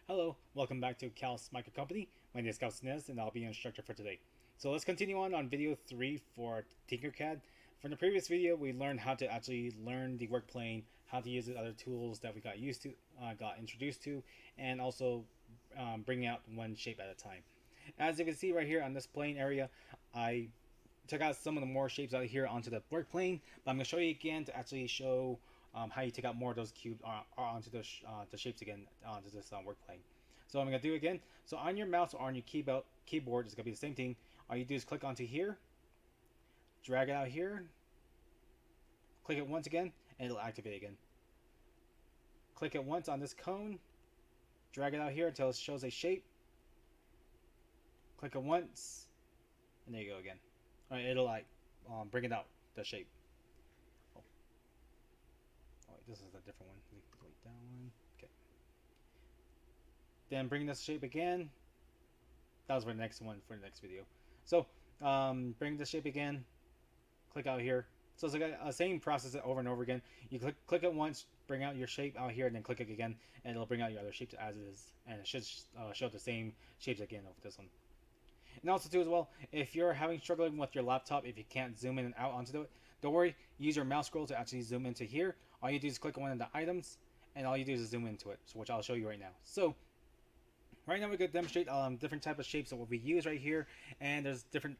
Hello, welcome back to Cal's Micro Company. My name is Cal Snez and I'll be your instructor for today. So let's continue on video 3 for TinkerCAD. From the previous video, we learned how to actually learn the work plane, how to use the other tools that we got introduced to, and also bring out one shape at a time. As you can see right here on this plane area, I took out some of the more shapes out here onto the work plane, but I'm going to show you again to actually show how you take out more of those cubes onto the shapes again onto this work plane. So I'm going to do again. So on your mouse or on your keyboard, it's going to be the same thing. All you do is click onto here, drag it out here, click it once again, and it'll activate again. Click it once on this cone, drag it out here until it shows a shape. Click it once, and there you go again. All right, it'll like bring it out the shape. Oh, wait, this is a different one. Delete that one. Okay. Then bring this shape again. That was for the next one for the next video. So bring the shape again. Click out here. So it's like a same process over and over again. You click it once, bring out your shape out here, and then click it again, and it'll bring out your other shapes as is, and it should show the same shapes again of this one. And also too as well, if you're struggling with your laptop, if you can't zoom in and out onto it, don't worry. Use your mouse scroll to actually zoom into here. All you do is click on one of the items, and all you do is zoom into it, which I'll show you right now. So right now we're going to demonstrate different type of shapes of what we use right here, and there's different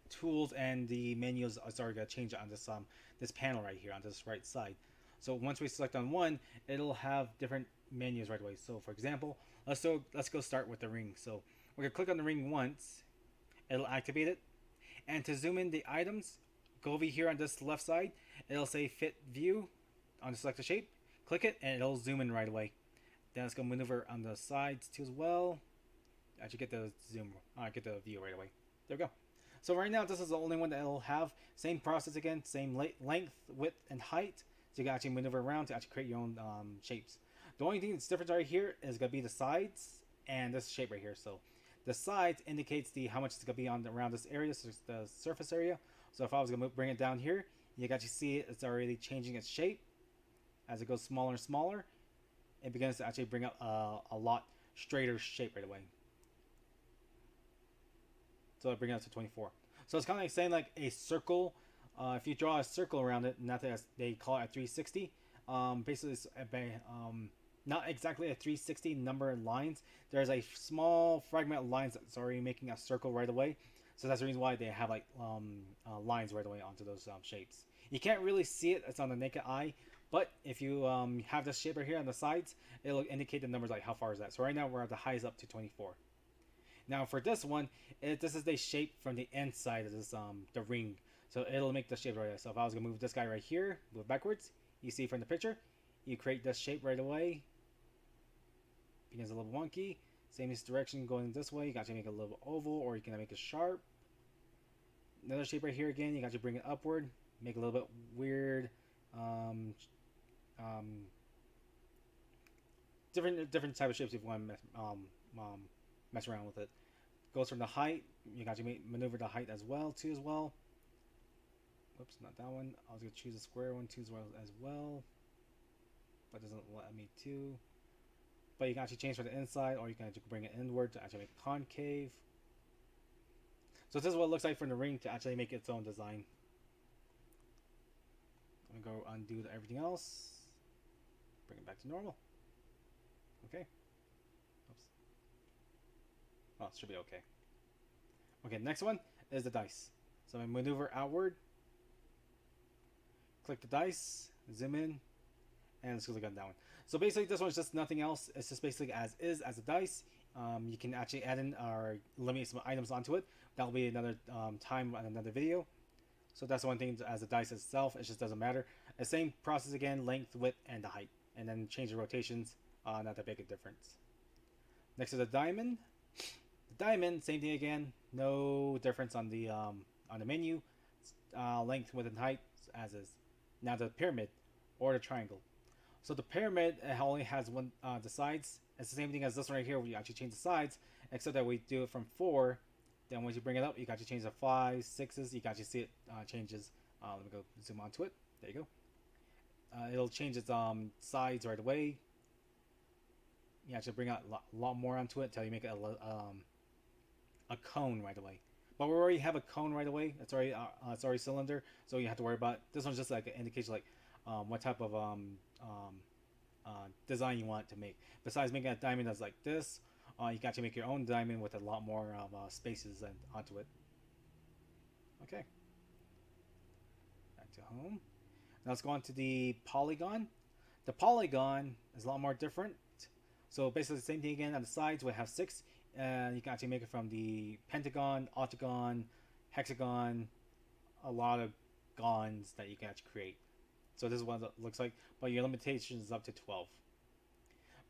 tools and the menus are going to change on this panel right here on this right side. So once we select on one, it'll have different menus right away. So for example, let's go start with the ring. So we're going to click on the ring once, it'll activate it, and to zoom in the items, go over here on this left side, it'll say fit view on the selected shape, click it, and it'll zoom in right away. Then let's go maneuver on the sides too as well. Actually get the get the view right away. There we go. So right now this is the only one that it'll have. Same process again, same length, width, and height. So you can actually maneuver around to actually create your own shapes. The only thing that's different right here is going to be the sides and this shape right here. So the sides indicates how much it's going to be on around this area, so the surface area. So if I was going to bring it down here, you can actually see it's already changing its shape. As it goes smaller and smaller, it begins to actually bring up a lot straighter shape right away. So it brings it up to 24. So it's kind of like saying like a circle. If you draw a circle around it, not that they call it a 360. Basically, it's not exactly a 360 number of lines. There's a small fragment of lines that's already making a circle right away. So that's the reason why they have like lines right away onto those shapes. You can't really see it; it's on the naked eye. But if you have this shape right here on the sides, it'll indicate the numbers like how far is that. So right now we're at the highest up to 24. Now for this one, this is the shape from the inside of this the ring. So it'll make the shape right there. So if I was gonna move this guy right here, move backwards, you see from the picture, you create this shape right away. Begins a little wonky. Same as direction going this way, you got to make it a little oval, or you can make it sharp. Another shape right here again, you got to bring it upward, make it a little bit weird. Different type of shapes if you want to mess around with it. Goes from the height, you got to maneuver the height as well. Whoops, not that one. I was gonna choose a square one too as well, but it doesn't let me too. But you can actually change from the inside, or you can actually bring it inward to actually make it concave. So this is what it looks like from the ring to actually make its own design. I'm gonna go undo everything else. Bring it back to normal. Okay. Oops. Oh, it should be okay. Okay, next one is the dice. So I maneuver outward. Click the dice, zoom in, and let's click on that one. So basically this one's just nothing else. It's just basically as is as a dice. You can actually add in or eliminate some items onto it. That'll be another time on another video. So that's one thing as a dice itself. It just doesn't matter. The same process again, length, width, and the height. And then change the rotations. Not that big a difference. Next is a diamond. The diamond, same thing again. No difference on the menu. Length, width, and height as is. Now the pyramid or the triangle. So the pyramid only has one the sides. It's the same thing as this one right here. We actually change the sides, except that we do it from 4. Then once you bring it up, you got to change the 5, 6s. You got to see it changes. Let me go zoom onto it. There you go. It'll change its sides right away. you actually bring out a lot more onto it until you make it a cone right away. But we already have a cone right away. It's already cylinder, so you have to worry about this one's just like an indication like what type of design you want to make. Besides making a diamond that's like this, you can actually make your own diamond with a lot more spaces and onto it. Okay, back to home. Now let's go on to the polygon. The polygon is a lot more different. So basically the same thing again. On the sides we have 6, and you can actually make it from the pentagon, octagon, hexagon, a lot of gons that you can actually create. So this is what it looks like, but your limitation is up to 12.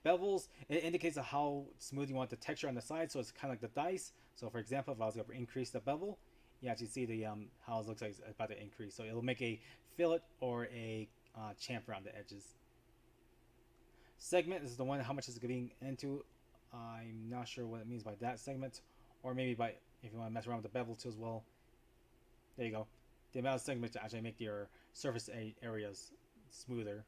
Bevels, it indicates how smooth you want the texture on the side, so it's kind of like the dice. So for example, if I was going to increase the bevel, you actually see the how it looks like it's about to increase. So it'll make a fillet or a chamfer on the edges. Segment is the one how much is it getting into. I'm not sure what it means by that segment, or maybe by if you want to mess around with the bevel too as well. There you go. The amount of segments to actually make your surface areas smoother.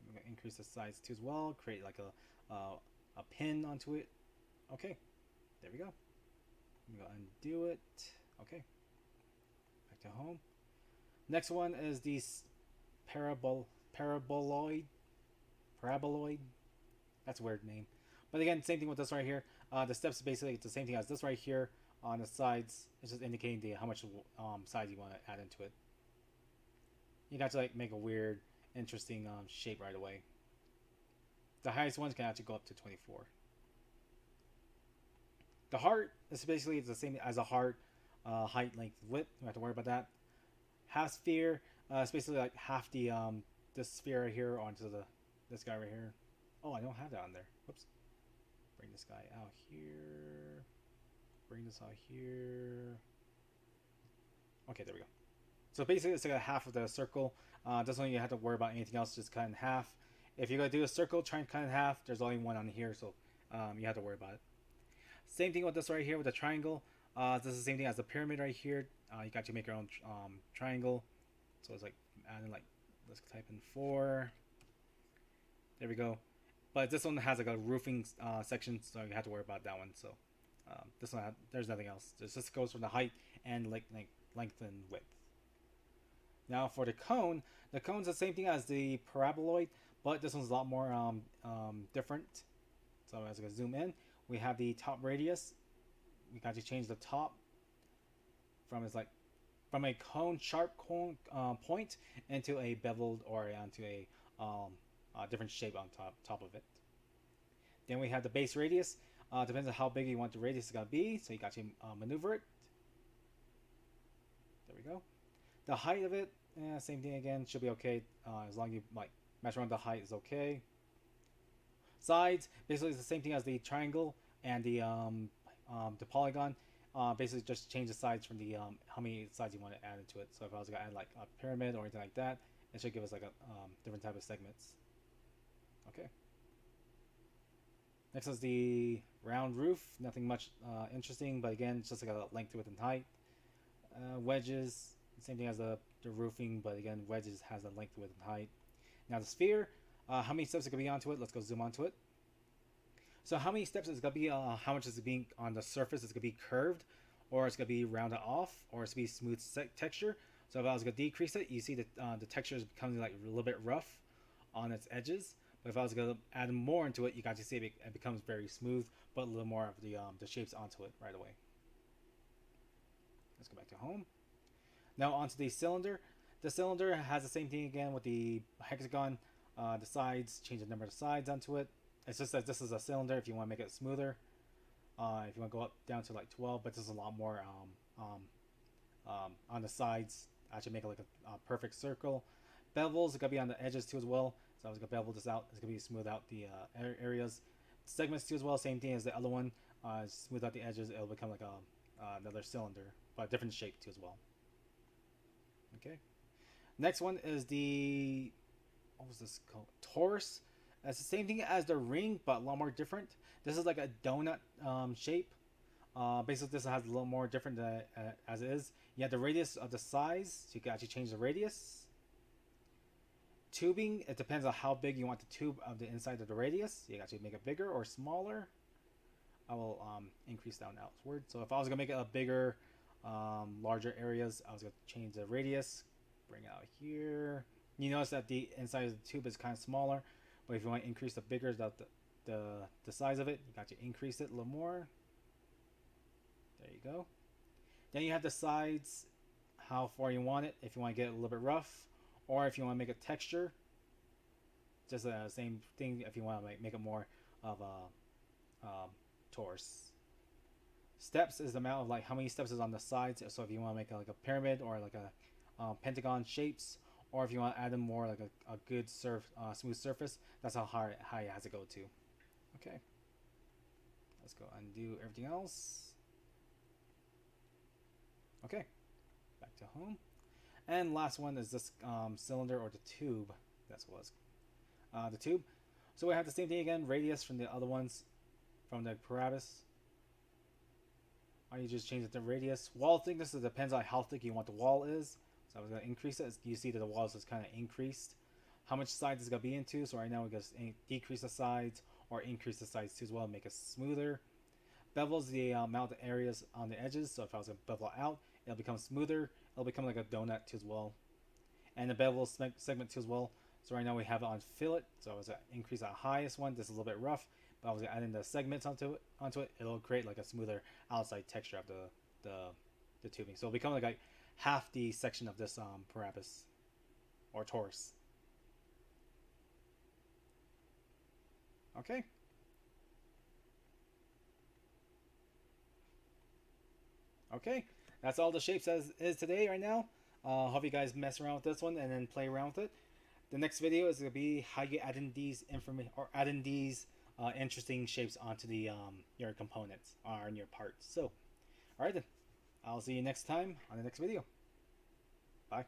I'm gonna increase the size too as well. Create like a pin onto it. Okay, there we go. I'm gonna undo it. Okay, back to home. Next one is the paraboloid. That's a weird name. But again, same thing with this right here. The steps basically it's the same thing as this right here. On the sides, it's just indicating how much size you want to add into it. You can actually like make a weird, interesting shape right away. The highest ones can actually go up to 24. The heart is basically the same as a heart, height, length, width. You don't have to worry about that. Half sphere, it's basically like half the this sphere right here onto this guy right here. Oh, I don't have that on there. Whoops. Bring this guy out here. Bring this out here. Okay, there we go. So basically, it's like a half of the circle. Doesn't mean you have to worry about anything else. Just cut in half. If you're gonna do a circle, try and cut in half. There's only one on here, so you have to worry about it. Same thing with this right here with the triangle. This is the same thing as the pyramid right here. You got to make your own triangle. So it's like adding like let's type in 4. There we go. But this one has like a roofing section, so you have to worry about that one. So this one there's nothing else. This just goes from the height and length and width. Now for the cone's the same thing as the paraboloid, but this one's a lot more different. So as I zoom in, we have the top radius. We got to change the top from a cone sharp cone point into a beveled or onto a different shape on top of it. Then we have the base radius. Depends on how big you want the radius is gonna be, so you got to maneuver it. There we go. The height of it, same thing again, should be okay as long as you like mess around the height is okay. Sides, basically it's the same thing as the triangle and the polygon. Basically just change the sides from the how many sides you want to add into it. So if I was gonna add like a pyramid or anything like that, it should give us like a different type of segments. Okay. Next is the round roof. Nothing much interesting, but again, it's just like a length, width, and height. Wedges, same thing as the roofing, but again, wedges has a length, width, and height. Now the sphere, how many steps is going to be onto it? Let's go zoom onto it. So how many steps is going to be, how much is it being on the surface? It's going to be curved, or it's going to be rounded off, or it's going to be smooth texture. So if I was going to decrease it, you see that the texture is becoming like a little bit rough on its edges. But if I was going to add more into it, you got to see it becomes very smooth, but a little more of the shapes onto it right away. Let's go back to home. Now onto the cylinder. The cylinder has the same thing again with the hexagon. The sides, change the number of sides onto it. It's just that this is a cylinder if you want to make it smoother. If you want to go up down to like 12, but this is a lot more on the sides. Actually make it like a perfect circle. Bevels, it's going to be on the edges too as well. So I was going to bevel this out. It's going to be smooth out the areas. Segments too as well, same thing as the other one. Smooth out the edges. It'll become like another cylinder, but a different shape too as well. Okay. Next one is the, what was this called? Taurus. It's the same thing as the ring, but a lot more different. This is like a donut shape. Basically, this has a little more different as it is. You have the radius of the size, so you can actually change the radius. tubing, it depends on how big you want the tube of the inside of the radius. You got to make it bigger or smaller. I will increase down outward. So if I was gonna make it a bigger, larger areas, I was gonna change the radius, bring it out here. You notice that the inside of the tube is kind of smaller, but if you want to increase the bigger the size of it, you got to increase it a little more. There you go. Then you have the sides, how far you want it. If you want to get it a little bit rough, or if you want to make a texture, just the same thing. If you want to make it more of a Taurus. Steps is the amount of like how many steps is on the sides. So if you want to make like a pyramid or like a pentagon shapes, or if you want to add in more like a good smooth surface, that's how high it has to go to. Okay, let's go undo everything else. Okay, back to home. And last one is this cylinder or the tube. That's what it was. The tube. So we have the same thing again, radius from the other ones, from the parabolas. Or you just change it to radius. Wall thickness, it depends on how thick you want the wall is. So I was going to increase it. You see that the walls is kind of increased. How much sides is going to be into. So right now we're going to decrease the sides or increase the sides too as well, make it smoother. Bevels the amount of areas on the edges. So if I was going to bevel out, it'll become smoother. It'll become like a donut too as well. And the bevel segment too as well. So right now we have it on fillet. So I was going to increase the highest one. This is a little bit rough, but I was going to add in the segments onto it. It'll create like a smoother outside texture of the tubing. So it'll become like half the section of this parabolas or Taurus. Okay. Okay, that's all the shapes as is today right now. Hope you guys mess around with this one and then play around with it. The next video is gonna be how you add in these interesting shapes onto the your components or in your parts. So, all right then, I'll see you next time on the next video. Bye.